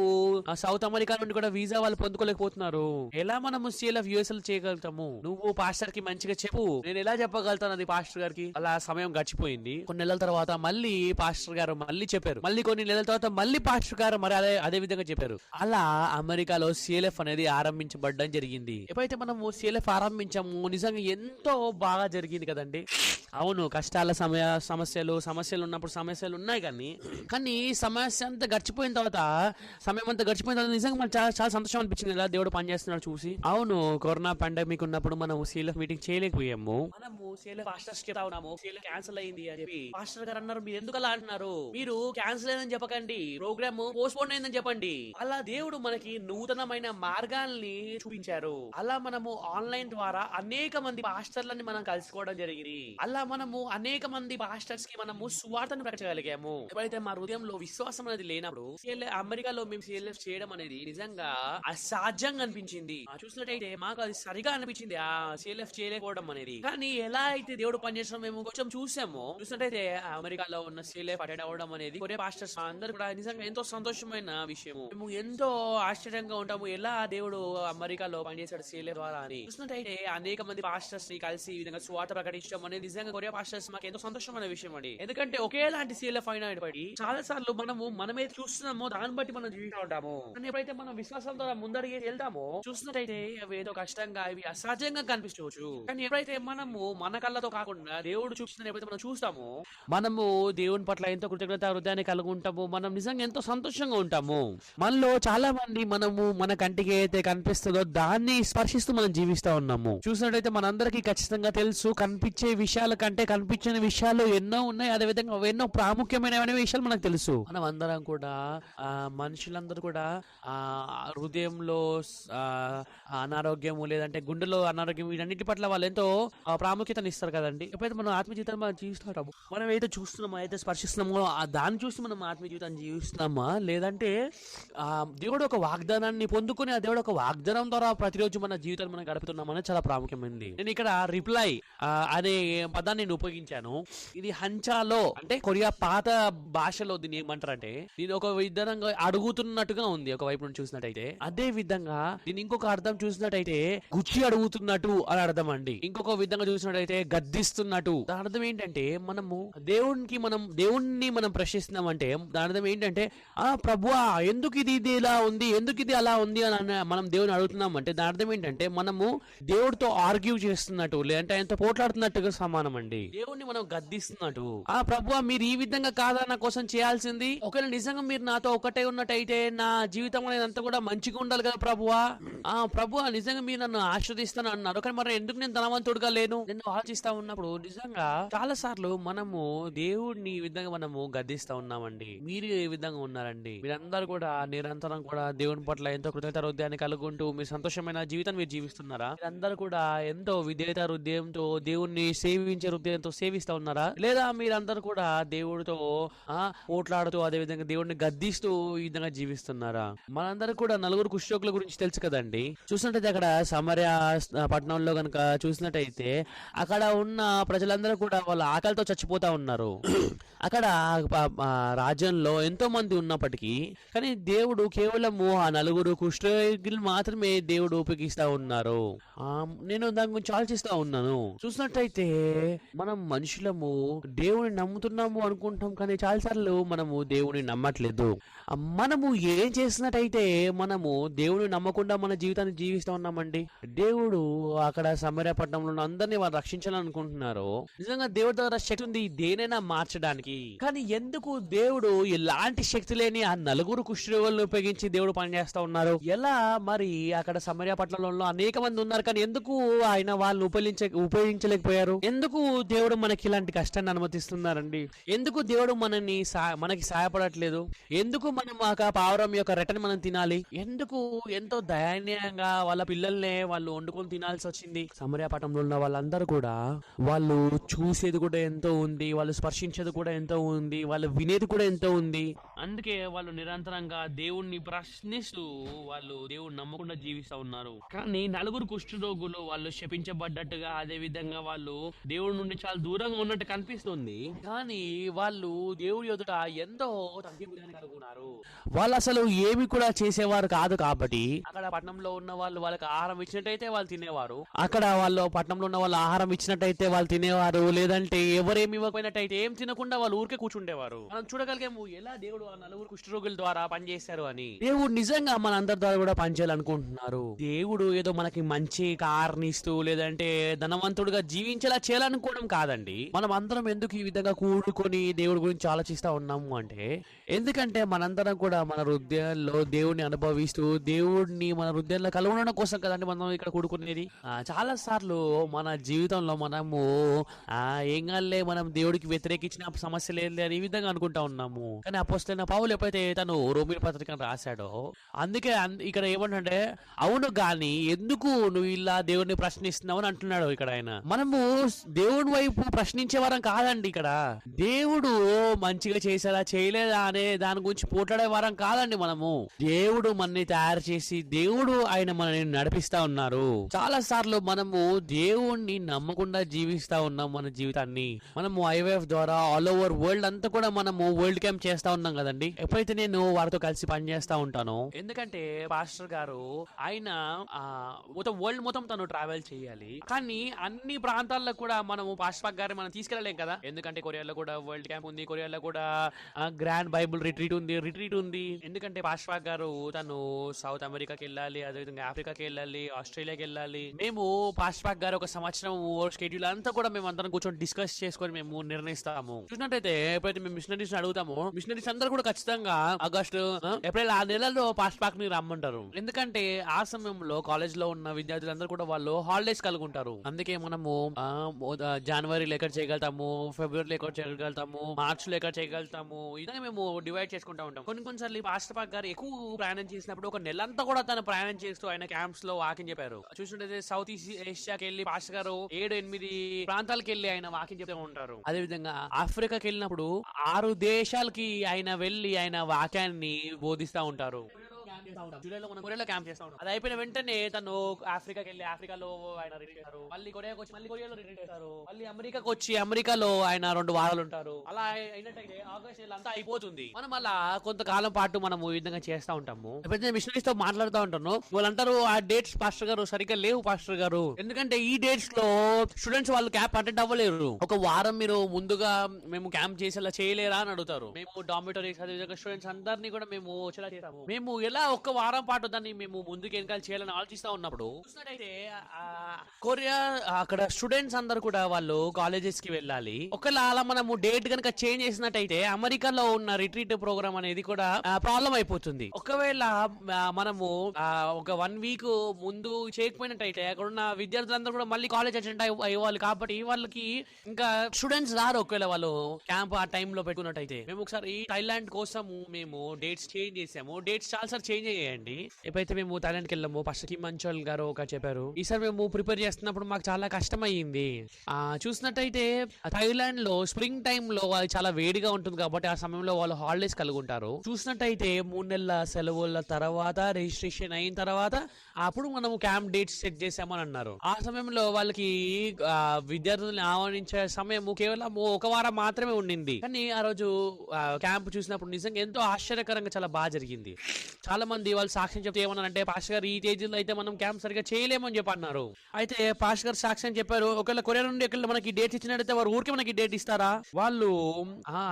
[SPEAKER 2] సౌత్ అమెరికా నుండి కూడా వీసా వాళ్ళు పొందుకోలేకపోతున్నారు, ఎలా మనము CLF US చేయగలుగుతాము? నువ్వు పాస్టర్ కి మంచిగా చెప్పు, నేను ఎలా చెప్పగలుగుతాను అది పాస్టర్ గారికి. అలా సమయం గడిచిపోయింది. కొన్ని నెలల తర్వాత మళ్ళీ పాస్టర్ గారు మళ్ళీ చెప్పారు. మళ్ళీ కొన్ని నెలల తర్వాత మళ్ళీ పాస్టర్ గారు మరి అదే విధంగా చెప్పారు. అలా అమెరికాలో CLF అనేది ఆరంభించబడడం జరిగింది. ఎప్పుడైతే మనము CLF ఆరంభించాము నిజంగా ఎంతో బాగా జరిగింది కదండి. అవును, కష్టాల సమస్యలు ఉన్నప్పుడు సమస్యలు ఉన్నాయి, కానీ సమస్య అంతా గడిచిపోయిన తర్వాత నిజంగా మనకు చాలా సంతోషం అనిపించింది ఎలా దేవుడు పనిచేస్తున్నాడు చూసి. అవును, కరోనా పాండమిక్ ఉన్నప్పుడు మనం CLF మీటింగ్ చేయలేకపోయాము. మనము CLF పాస్టర్స్ చెప్తా ఉన్నాము CLF క్యాన్సిల్ అయింది అని చెప్పి. పాస్టర్ గారు అన్నారు, మీరు ఎందుకు అలా అంటున్నారు? మీరు క్యాన్సిల్ అయిందని చెప్పకండి, ప్రోగ్రామ్ పోస్ట్పోన్ అయిందని చెప్పండి. అలా దేవుడు మనకి నూతనమైన మార్గాల్ని చూపించారు. అలా మనము ఆన్లైన్ ద్వారా అనేక మంది పాస్టర్లని మనం కలుసుకోవడం జరిగింది. అలా మనము అనేక మంది పాస్టర్స్ కి మనము సువార్తను ప్రకటించగలిగాము. ఎప్పుడైతే మా హృదయంలో విశ్వాసం అనేది లేనప్పుడు అమెరికాలో మేము CLF చేయడం అనేది నిజంగా అసాధ్యంగా అనిపించింది. చూసినట్టయితే మాకు అది సరిగా అనిపించింది ఆ CLF చేయలేకపోవడం అనేది. కానీ ఎలా అయితే దేవుడు పనిచేస్తాం మేము కొంచెం చూసినట్టయితే అమెరికాలో ఉన్న CLF అటెండ్ అవ్వడం అనేది కొరియా పాస్టర్స్ అందరూ కూడా నిజంగా ఎంతో సంతోషమైన విషయము. మేము ఎంతో ఆశ్చర్యంగా ఉంటాము ఎలా దేవుడు అమెరికాలో పనిచేశాడు CLF ద్వారా అని. చూసినట్టయితే అనేక మంది పాస్టర్స్ ని కలిసి ఈ విధంగా స్వార్థ ప్రకటించడం అనేది నిజంగా కొరియా పాస్టర్స్ మాకు ఎంతో సంతోషమైన విషయం అండి. ఎందుకంటే ఒకేలాంటి CLF అయినా చాలా సార్లు మనమే చూస్తున్నామో దాన్ని బట్టి మనం జీవిస్తూ ఉంటాము. కానీ ఎప్పుడైతే మనం విశ్వాసం ద్వారా ముందడికి వెళ్తామో చూసినట్టయితే అవి ఏదో కష్టంగా ఇవి అసాధ్యంగా కనిపించవచ్చు. కానీ ఎప్పుడైతే మనము మన కళ్ళతో కాకుండా దేవుడు చూపిస్తున్న ఎప్పుడైతే మనం చూస్తామో మనము దేవుని పట్ల ఎంతో కృతజ్ఞత హృదయాన్ని కలిగి ఉంటాము. మనం నిజంగా ఎంతో సంతోషంగా ఉంటాము. మనలో చాలా మంది మనము మన కంటికి అయితే కనిపిస్తుందో దాన్ని స్పర్శిస్తూ మనం జీవిస్తా ఉన్నాము. చూసినట్టయితే మనందరికీ ఖచ్చితంగా తెలుసు, కనిపించే విషయాల కంటే కనిపించని విషయాలు ఎన్నో ఉన్నాయి. అదే విధంగా ఎన్నో ప్రాముఖ్యమైన విషయాలు మనకు తెలుసు. మనం అందరం కూడా మనుషులందరూ కూడా హృదయంలో అనారోగ్యము లేదంటే గుండెలో అనారోగ్యం వీటన్నిటి పట్ల వాళ్ళు ఎంతో ప్రాముఖ్యతను ఇస్తారు కదండి. ఎప్పుడైతే మనం ఆత్మీయ జీవితాన్ని మనం జీవిస్తాము, మనం ఏదైతే చూస్తున్నామో అయితే స్పర్శిస్తున్నామో దాన్ని చూసి మనం ఆత్మీయ జీవితాన్ని జీవిస్తున్నామా లేదంటే దేవుడు ఒక వాగ్దానాన్ని పొందుకుని ఆ దేవుడు ఒక వాగ్దానం ద్వారా ప్రతిరోజు మన జీవితాన్ని మనం గడుపుతున్నామని చాలా ప్రాముఖ్యమైనది. నేను ఇక్కడ రిప్లై అనే పదాన్ని నేను ఉపయోగించాను. ఇది హంచాలో అంటే కొరియా పాత భాషలో దీన్ని ఏమంటారంటే దీని ఒక విధంగా అడుగుతున్నట్టుగా ఉంది ఒక వైపు నుంచి చూసినట్టయితే. అదే విధంగా దీని ఇంకొక అర్థం చూసినట్టయితే గుచ్చి అడుగుతున్నట్టు అని అర్థం అండి. ఇంకొక విధంగా చూసినట్టయితే గద్దిస్తున్నట్టు. దాని అర్థం ఏంటంటే మనము దేవుణ్ణి మనం ప్రశ్నిస్తున్నాం అంటే దాని అర్థం ఏంటంటే ప్రభువా ఎందుకు ఇది ఇలా ఉంది, ఎందుకు ఇది అలా ఉంది అని మనం దేవుని అడుగుతున్నాం అంటే దాని అర్థం ఏంటంటే మనము దేవుడితో ఆర్గ్యూ చేస్తున్నట్టు లేదంటే ఆయనతో పోట్లాడుతున్నట్టుగా సమానం అండి. దేవుణ్ణి మనం గద్దిస్తున్నట్టు, ప్రభువా మీరు ఈ విధంగా కాదా నా కోసం చేయాల్సింది, ఒకవేళ నిజంగా మీరు నాతో ఒకటే ఉన్నట్టయితే నా జీవితం అంతా కూడా మంచిగా ఉండాలి కదా ప్రభువా. ప్రభువా నిజంగా మీరు నన్ను ఆశ్రదిస్తాను అన్నారు, కానీ మరి ఎందుకు నేను ధనవంతుడుగా లేను? నేను ఆలోచిస్తా ఉన్నప్పుడు నిజంగా చాలా సార్లు మనము దేవుడిని ఈ విధంగా మనము గద్దిస్తా ఉన్నామండి. మీరు ఏ విధంగా ఉన్నారండి? మీరందరూ కూడా నిరంతరం కూడా దేవుని పట్ల ఎంతో కృతజ్ఞత హృదయాన్ని కలుగుంటూ మీ సంతోషమైన జీవితాన్ని మీరు జీవిస్తున్నారా? మీరందరూ కూడా ఎంతో విధేయత హృదయంతో దేవుణ్ణి సేవించే హృదయంతో సేవిస్తా ఉన్నారా? లేదా మీరందరూ కూడా దేవుడితో పోట్లాడుతూ అదే విధంగా దేవుడిని గద్దిస్తూ ఈ విధంగా జీవిస్తున్నారా? మనందరూ కూడా నలుగురు కుష్ఠరోగుల గురించి తెలుసు కదండి. చూసినట్టయితే అక్కడ సమరయ పట్టణంలో గనక చూసినట్టయితే అక్కడ ఉన్న ప్రజలందరూ కూడా వాళ్ళ ఆకలితో చచ్చిపోతా ఉన్నారు. అక్కడ రాజ్యంలో ఎంతో మంది ఉన్నప్పటికీ కానీ దేవుడు కేవలము ఆ నలుగురు కుష్ఠరోగులు మాత్రమే దేవుడు ఉపయోగిస్తా ఉన్నారు. నేను దాని గురించి ఆలోచిస్తా ఉన్నాను. చూసినట్టయితే మనం మనుషులము దేవుని నమ్ముతున్నాము అనుకుంటాం, కానీ చాలాసార్లు మనము దేవుని నమ్మట్లేదు. మనము ఏం చేసినట్టయితే మనము దేవుని నమ్మకుండా మన జీవితాన్ని జీవిస్తా ఉన్నామండి. దేవుడు అక్కడ సమరయ పట్టణంలో ఉన్న అందరినీ వారు రక్షించాలనుకుంటున్నారు. నిజంగా దేవుడి ద్వారా శక్తి ఉంది దేనైనా మార్చడానికి, కానీ ఎందుకు దేవుడు ఎలాంటి శక్తి లేని ఆ నలుగురు కుష్ఠరోగులను ఉపయోగించి దేవుడు పనిచేస్తా ఉన్నారు? ఎలా మరి అక్కడ సమరయ పట్టణంలో అనేక మంది ఉన్నారు, కానీ ఎందుకు ఆయన వాళ్ళని ఉపయోగించలేకపోయారు? ఎందుకు దేవుడు మనకి ఇలాంటి కష్టాన్ని అనుమతిస్తున్నారండి? ఎందుకు దేవుడు మనకి సహాయపడట్లేదు? ఎందుకు మనం పావురం యొక్క రెట్టని మనం తినాలి? ఎందుకు ఎంతో దయనీయంగా వాళ్ళ పిల్లల్నే వాళ్ళు వండుకొని తినాల్సి వచ్చింది? సమరయ పట్టణంలో ఉన్న వాళ్ళందరూ కూడా వాళ్ళు చూసేది కూడా ఎంతో ఉంది, వాళ్ళు స్పర్శించేది కూడా ఎంతో ఉంది, వాళ్ళు వినేది కూడా ఎంతో ఉంది. అందుకే వాళ్ళు నిరంతరంగా దేవుణ్ణి ప్రశ్నిస్తూ వాళ్ళు దేవుణ్ణి నమ్మకుండా జీవిస్తా ఉన్నారు. కానీ నలుగురు కుష్ఠరోగులు వాళ్ళు శపించబడ్డట్టుగా అదే విధంగా వాళ్ళు దేవుడి నుండి చాలా దూరంగా ఉన్నట్టు కనిపిస్తుంది, కానీ వాళ్ళు దేవుడి ఎదుట ఎంతో తగ్గింపుగానే కలుగుతున్నారు. వాళ్ళు అసలు ఏమి కూడా చేసేవారు కాదు. కాబట్టి అక్కడ పట్టణంలో ఉన్న వాళ్ళు వాళ్ళకి ఆహారం ఇచ్చినట్టయితే వాళ్ళు తినేవారు. అక్కడ వాళ్ళు పట్టణంలో ఉన్న వాళ్ళు ఆహారం ఇచ్చినట్టయితే వాళ్ళు తినేవారు, లేదంటే ఎవరేమి ఇవ్వకపోయినట్టయితే ఏం తినకుండా వాళ్ళు ఊరికే కూర్చుండేవారు. మనం చూడగలిగాము ఎలా దేవుడు ఆ నలుగురు కుష్ఠరోగుల ద్వారా పనిచేశారు అని. దేవుడు నిజంగా మన అందరి ద్వారా కూడా పనిచేయాలనుకుంటున్నారు. దేవుడు ఏదో మనకి మంచి కార్ని ఇస్తూ లేదంటే ధనవంతుడుగా జీవించేలా చేయాలనుకోవడం కాదండి. మనం అందరం ఎందుకు ఈ విధంగా కూడుకొని దేవుడి గురించి ఆలోచిస్తా ఉన్నాము అంటే, ఎందుకంటే మనందరం కూడా మన హృదయాల్లో దేవుడిని అనుభవిస్తూ దేవుడిని మన హృదయంలో కలుగొనడం కోసం కదండి మనం ఇక్కడ కూడుకునేది. చాలా సార్లు మన జీవితంలో మనము ఏం కాలే మనం దేవుడికి వ్యతిరేకించిన సమస్య లేదు అని ఈ విధంగా అనుకుంటా ఉన్నాము. కానీ అపోస్తలైన పౌలు ఎప్పుడైతే తను రోమీ పత్రికను రాశాడో అందుకే ఇక్కడ ఏమంటే, అవును గాని ఎందుకు నువ్వు ఇలా దేవుడిని ప్రశ్నిస్తున్నావు అని అంటున్నాడు ఇక్కడ ఆయన. మనము దేవుడి వైపు ప్రశ్నించే వారం కాదండి. ఇక్కడ దేవుడు మంచిగా చేసేలా చేయలేదా అనే దాని గురించి పోట్లాడే వారం కాదండి. మనము దేవుడు మనని తయారు చేసి దేవుడు ఆయన మనని నడిపిస్తా ఉన్నారు. చాలా సార్లు మనము దేవుణ్ణి నమ్మకుండా జీవిస్తా ఉన్నాం. మన జీవితాన్ని మనము ఐవైఎఫ్ ద్వారా ఆల్ ఓవర్ వరల్డ్ అంతా కూడా మనము వరల్డ్ క్యాంప్ చేస్తా ఉన్నాం కదండి. ఎప్పుడైతే నేను వారితో కలిసి పని చేస్తా ఉంటానో, ఎందుకంటే పాస్టర్ గారు ఆయన మొత్తం వరల్డ్ మొత్తం తను ట్రావెల్ చేయాలి, కానీ అన్ని ప్రాంతాల్లో కూడా మనము పాస్టర్ గారిని మనం తీసుకెళ్ళలేం కదా. ఎందుకంటే కొరియాలో కూడా వరల్డ్ క్యాంప్ ఉంది, కొరియాలో కూడా గ్రాండ్ బైబుల్ రిట్రీట్ ఉంది. ఎందుకంటే పాస్టర్ గారు తను సౌత్ అమెరికాకి వెళ్ళాలి, అదేవిధంగా ఆఫ్రికాకి వెళ్ళాలి, ఆస్ట్రేలియాకి వెళ్ళాలి. మేము పాస్టర్ గారు ఒక సంవత్సరం షెడ్యూల్ అంతా కూడా మేము అందరం కూర్చొని డిస్కస్ చేసుకొని మేము నిర్ణయిస్తాము. చూసినట్టయితే ఎప్పుడైతే మేము మిషనరీస్ అడుగుతామో, మిషనరీస్ అందరూ కూడా ఖచ్చితంగా ఆగస్టు ఏప్రిల్ ఆ నెలలో పాస్టర్ ని రమ్మంటారు. ఎందుకంటే ఆ సమయంలో కాలేజ్ లో ఉన్న విద్యార్థులందరూ కూడా వాళ్ళు హాలిడేస్ కలుగుంటారు. అందుకే మనము జనవరి ఎక్కడ చేయగలుగుతాము, ఫిబ్రవరి ఎక్కడ చేయగలుగుతాము, మార్చ్ లో ఎక్కడ చేయగలుగుతాము, ఇదే మేము డివైడ్ చేసుకుంటా ఉంటాం. కొన్నిసార్లు పాస్టర్ పాక్ గారు ఎక్కువ ప్రయాణం చేసినప్పుడు ఒక నెలంతా కూడా తను ప్రయాణం చేస్తూ ఆయన క్యాంప్స్ లో వాకింగ్ చెప్పారు. చూసినట్టయితే సౌత్ ఈస్ట్ ఏషియాకి వెళ్ళి పాస్టర్ గారు 7-8 ప్రాంతాలకు వెళ్ళి ఆయన వాకింగ్ చెప్తూ ఉంటారు. అదే విధంగా ఆఫ్రికాకి వెళ్ళినప్పుడు 6 దేశాలకి ఆయన వెళ్ళి ఆయన వాక్యాన్ని బోధిస్తా ఉంటారు. జూలైలో మనం కొరియాలో క్యాంప్ చేస్తా ఉంటాం. అది అయిపోయిన వెంటనే తను ఆఫ్రికాకి వెళ్ళి ఆఫ్రికాలో ఆయన రిట్రీట్ చేస్తారు, మళ్ళీ కొరియాకి వచ్చి మళ్ళీ కొరియాలో రిట్రీట్ చేస్తారు, మళ్ళీ అమెరికాకి వచ్చి అమెరికాలో ఆయన 2 వారాలు ఉంటారు. అలా అయినట్టయితే ఆగస్ట్ నెల అంతా అయిపోతుంది. మనం అలా కొంతకాలం పాటు మనము ఈ విధంగా చేస్తా ఉంటాము. ఎప్పుడైతే మిషనరీస్ తో మాట్లాడుతూ ఉంటాను, వాళ్ళంటారు ఆ డేట్స్ పాస్టర్ గారు సరిగ్గా లేవు పాస్టర్ గారు, ఎందుకంటే ఈ డేట్స్ లో స్టూడెంట్స్ వాళ్ళు క్యాంప్ అటెండ్ అవ్వలేరు. ఒక వారం మీరు ముందుగా మేము క్యాంప్ చేసేలా చేయలేరా అని అడుగుతారు. మేము డామిటరీస్ అదే విధంగా స్టూడెంట్స్ అందరినీ కూడా మేము వచ్చేలా చేస్తాము. మేము ఎలా ఒక్క వారం పాటు దాన్ని మేము ముందుకు వెనకాల చేయాలని ఆలోచిస్తా ఉన్నప్పుడు చూసినట్టయితే కొరియా అక్కడ స్టూడెంట్స్ అందరు కూడా వాళ్ళు కాలేజెస్ కి వెళ్ళాలి. ఒకవేళ అలా మనము డేట్ కనుక చేంజ్ చేసినట్టయితే అమెరికాలో ఉన్న రిట్రీట్ ప్రోగ్రామ్ అనేది కూడా ప్రాబ్లం అయిపోతుంది. ఒకవేళ మనము ఒక 1 వీక్ ముందు చేయకపోయినట్టయితే అక్కడ ఉన్న విద్యార్థులందరూ కూడా మళ్ళీ కాలేజ్ అటెండ్ అయ్యేవాళ్ళు. కాబట్టి వాళ్ళకి ఇంకా స్టూడెంట్స్ రారు ఒకవేళ వాళ్ళు క్యాంప్ ఆ టైంలో పెట్టుకున్నట్టయితే. మేము ఒకసారి థైలాండ్ కోసం మేము డేట్స్ చేంజ్ చేసాము. డేట్స్ చాలా సార్ చేంజ్ అయ్యాయండి. ఎప్పుడైతే మేము థైలాండ్ కి వెళ్ళాము ఫస్ట్ కిమంచోల్ గారు ఒక చెప్పారు. ఈసారి మేము ప్రిపేర్ చేస్తున్నప్పుడు మాకు చాలా కష్టం అయ్యింది. చూసినట్టయితే థైలాండ్ లో స్ప్రింగ్ టైమ్ లో అది చాలా వేడిగా ఉంటుంది కాబట్టి ఆ సమయంలో వాళ్ళు హాలిడేస్ కలిగి ఉంటారు. చూసినట్టయితే 3 నెలల సెలవుల తర్వాత రిజిస్ట్రేషన్ అయిన తర్వాత అప్పుడు మనము క్యాంప్ డేట్స్ సెట్ చేసామని అన్నారు. ఆ సమయంలో వాళ్ళకి విద్యార్థులను ఆహ్వానించే సమయం కేవలం 1 వారం మాత్రమే ఉండింది. కానీ ఆ రోజు క్యాంప్ చూసినప్పుడు నిజంగా ఎంతో ఆశ్చర్యకరంగా చాలా బాగా జరిగింది. చాలా మంది వాళ్ళు సాక్ష్యం చెప్తే ఏమన్నారంటే పాస్టర్ గారు ఈ తేదీలో అయితే మనం క్యాంప్ సరిగా చేయలేమని చెప్పి అన్నారు. అయితే పాస్టర్ గారు సాక్ష్యం చెప్పారు ఒకవేళ కొరియా నుండి మనకి డేట్స్ ఇచ్చినట్టయితే వారు ఊరికి మనకి డేట్ ఇస్తారా? వాళ్ళు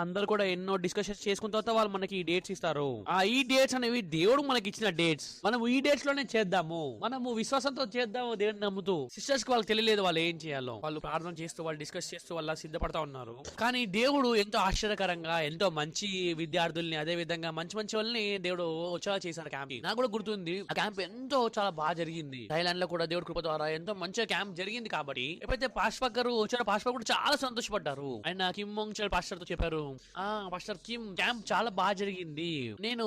[SPEAKER 2] అందరు కూడా ఎన్నో డిస్కషన్స్ చేసుకున్న తర్వాత వాళ్ళు మనకి డేట్స్ ఇస్తారు. ఈ డేట్స్ అనేవి దేవుడు మనకి ఇచ్చిన డేట్స్. మనం ఈ డేట్స్ లోనే చేద్దాము, మనము విశ్వాసంతో చేద్దాము దేవుడిని నమ్ముతూ. సిస్టర్స్ కి వాళ్ళకి తెలియలేదు వాళ్ళు ఏం చేయాలో. వాళ్ళు ప్రార్థన చేస్తూ వాళ్ళు డిస్కస్ చేస్తూ వాళ్ళ సిద్ధపడతా ఉన్నారు. కానీ దేవుడు ఎంతో ఆశ్చర్యకరంగా ఎంతో మంచి విద్యార్థుల్ని అదే విధంగా మంచి మంచి వాళ్ళని దేవుడు వచ్చేలా చేశారు క్యాంప్. నాకు కూడా గుర్తుంది ఆ క్యాంప్ ఎంతో చాలా బాగా జరిగింది. థైలాండ్ లో కూడా దేవుడి కృప ద్వారా ఎంతో మంచిగా క్యాంప్ జరిగింది. కాబట్టి ఎప్పుడైతే పాస్టర్ గారు వచ్చారో పాస్టర్ కూడా చాలా సంతోషపడ్డారు. ఆయన కిమ్ మొంగ్చల్ పాస్టర్ తో చెప్పారు పాస్టర్ కిమ్ క్యాంప్ చాలా బాగా జరిగింది. నేను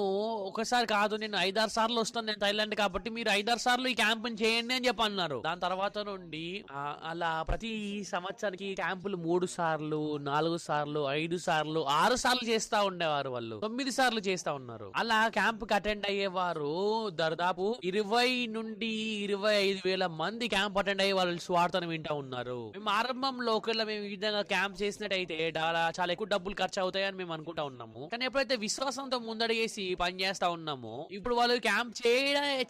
[SPEAKER 2] ఒకసారి కాదు నేను 5-6 సార్లు వస్తాను నేను థైలాండ్ కాబట్టి మీరు 5-6 సార్లు ఈ క్యాంప్ చేయండి అని చెప్పి అన్నారు. దాని తర్వాత నుండి అలా ప్రతి సంవత్సరానికి క్యాంపులు 3 సార్లు 4 సార్లు 5 సార్లు 6 సార్లు చేస్తా ఉండేవారు. వాళ్ళు 9 సార్లు చేస్తా ఉన్నారు. అలా క్యాంప్ కి అటెండ్ అయ్యేవారు దాదాపు 20 నుండి 25 వేల మంది క్యాంప్ అటెండ్ అయ్యే వాళ్ళు స్వార్థను వింటా ఉన్నారు. మేము ఆరంభంలో ఒకవేళ మేము ఈ విధంగా క్యాంప్ చేసినట్టయితే చాలా ఎక్కువ డబ్బులు ఖర్చు అవుతాయని మేము అనుకుంటా ఉన్నాము. కానీ ఎప్పుడైతే విశ్వాసంతో ముందడిగేసి పని చేస్తా ఉన్నామో ఇప్పుడు వాళ్ళు క్యాంప్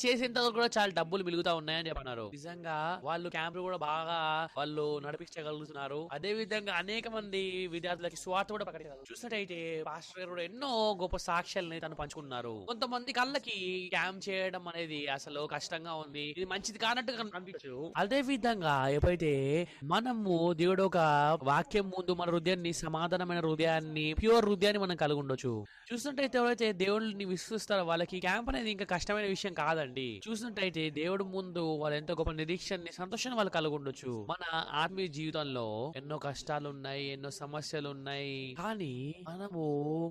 [SPEAKER 2] చేసేంత కూడా చాలా డబ్బులు మిలుగుతా ఉన్నాయని చెప్పన్నారు. నిజంగా వాళ్ళు క్యాంప్ కూడా బాగా వాళ్ళు నడిపించగలుగుతున్నారు. అదే విధంగా అనేక మంది విద్యార్థులకి స్వార్థ కూడా ప్రకటించారు. చూసినట్టయితే పాస్టర్ గారు కూడా ఎన్నో గొప్ప సాక్ష్యాలని తను పంచుకున్నారు. కొంతమంది కళ్ళకి క్యాంప్ చేయడం అనేది అసలు కష్టంగా ఉంది, ఇది మంచిది కానట్టుగా అనిపించు. అదే విధంగా ఎప్పుడైతే మనము దేవుడు ఒక వాక్యం ముందు మన హృదయాన్ని సమాధానమైన హృదయాన్ని ప్యూర్ హృదయాన్ని మనం కలిగి ఉండొచ్చు. చూసినట్టయితే ఎవరైతే దేవుడిని విశ్వసిస్తారో వాళ్ళకి క్యాంప్ అనేది ఇంకా కష్టమైన విషయం కాదండి. చూసినట్టయితే దేవుడు ముందు వాళ్ళు ఎంతో గొప్ప నిరీక్షణని సంతోషాన్ని వాళ్ళు కలిగి ఉండొచ్చు. మన ఆత్మీయ జీవితంలో ఎన్నో కష్టాలు ఉన్నాయి, ఎన్నో సమస్యలు ఉన్నాయి. కానీ మనము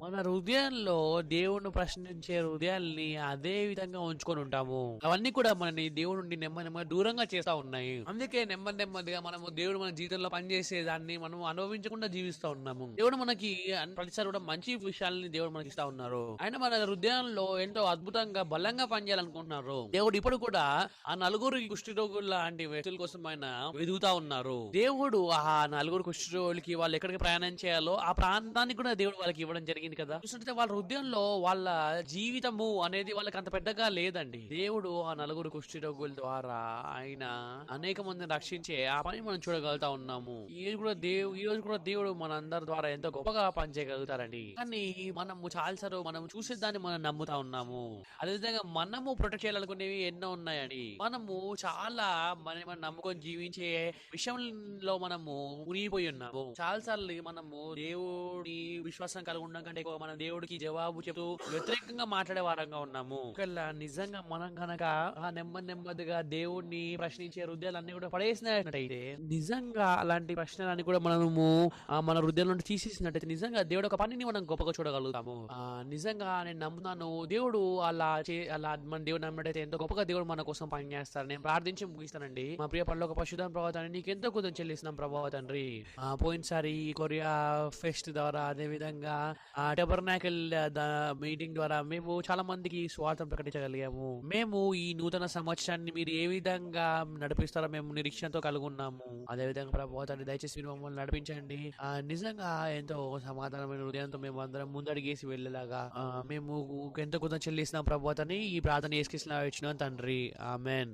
[SPEAKER 2] మన హృదయంలో దేవుడిని ప్రశ్నించే హృదయాల్ని అదే విధంగా ఉంచుకొని ఉంటాము. అవన్నీ కూడా మనని దేవుడి నుండి నెమ్మదిగా దూరంగా చేస్తా ఉన్నాయి. అందుకే నెమ్మదిగా మనము దేవుడు మన జీవితంలో పనిచేసే దాన్ని మనం అనుభవించకుండా జీవిస్తా ఉన్నాము. దేవుడు మనకి ప్రతిసారి కూడా మంచి విషయాలని దేవుడు మనకి ఇస్తా ఉన్నారు. ఆయన మన హృదయంలో ఎంతో అద్భుతంగా బలంగా పనిచేయాలనుకుంటున్నారు. దేవుడు ఇప్పుడు కూడా ఆ 4 కుష్ఠరోగుల లాంటి వ్యక్తుల కోసం ఆయన వెతుకుతా ఉన్నారు. దేవుడు ఆ 4 కుష్ఠరోగులకి వాళ్ళు ఎక్కడికి ప్రయాణం చేయాలో ఆ ప్రాంతానికి కూడా దేవుడు వాళ్ళకి ఇవ్వడం జరిగింది కదా. చూస్తుంటే వాళ్ళ హృదయంలో వాళ్ళ జీవితము అనేది వాళ్ళకి అంత పెద్దగా లేదండి. దేవుడు ఆ 4 కుష్ఠరోగుల ద్వారా ఆయన అనేక మందిని రక్షించే ఆ పని మనం చూడగలుగుతా ఉన్నాము. ఈ రోజు కూడా దేవుడు మన అందరి ద్వారా ఎంతో గొప్పగా పనిచేయగలుగుతారండి. కానీ మనము చాలాసార్లు మనం చూసేదాన్ని మనం నమ్ముతా ఉన్నాము. అదేవిధంగా మనము ప్రొటెక్ట్ చేయాలనుకునేవి ఎన్నో ఉన్నాయండి. మనము చాలా మనం నమ్ముకొని జీవించే విషయంలో మనము మునిగిపోయి ఉన్నాము. చాలా సార్లు మనము దేవుడి విశ్వాసం కలిగి ఉండడం కంటే ఎక్కువ మన దేవుడికి జవాబు చెప్తూ వ్యతిరేకంగా మాట్లాడే వారంగా ఉన్నాము. ఒకవేళ నిజంగా మనం కనుక నెమ్మదిగా దేవుడిని ప్రశ్నించే హృదయాలన్నీ కూడా పడేసినట్టయితే నిజంగా అలాంటి ప్రశ్నలన్నీ కూడా మనము మన హృదయం నుండి తీసేసినట్టయితే నిజంగా దేవుడు ఒక పనిని మనం గొప్పగా చూడగలుగుతాము. నిజంగా నేను నమ్ముతాను దేవుడు అలా మన దేవుడు నమ్మినట్టయితే ఎంతో గొప్పగా దేవుడు మన కోసం పని చేస్తారు. నేను ప్రార్థించి ముగిస్తానండి. మా ప్రియ పరలోక పరిశుద్ధ ప్రభువా తండ్రి నీకు ఎంతో కృతజ్ఞతలు చెల్లిస్తున్నాం ప్రభువా తండ్రి. పోయినసారి కొరియా ఫెస్ట్ ద్వారా అదే విధంగా టెబర్నాకిల్ మీటింగ్ ద్వారా మేము చాలా మందికి స్వార్థం ప్రకటించగలిగాము. మేము ఈ నూతన సంవత్సరాన్ని మీరు ఏ విధంగా నడిపిస్తారో మేము నిరీక్షణతో కలిగి ఉన్నాము. అదే విధంగా ప్రభువా తండ్రి దయచేసి మీరు మమ్మల్ని నడిపించండి. నిజంగా ఎంతో సమాధానమైన హృదయంతో మేము అందరం ముందడిగేసి వెళ్ళేలాగా మేము ఎంతో కృతజ్ఞతలు చెల్లిస్తున్నాం ప్రభువా తండ్రి. ఈ ప్రార్థన యేసుక్రీస్తు నామములో ఇచ్చినాం తండ్రి. ఆమేన్.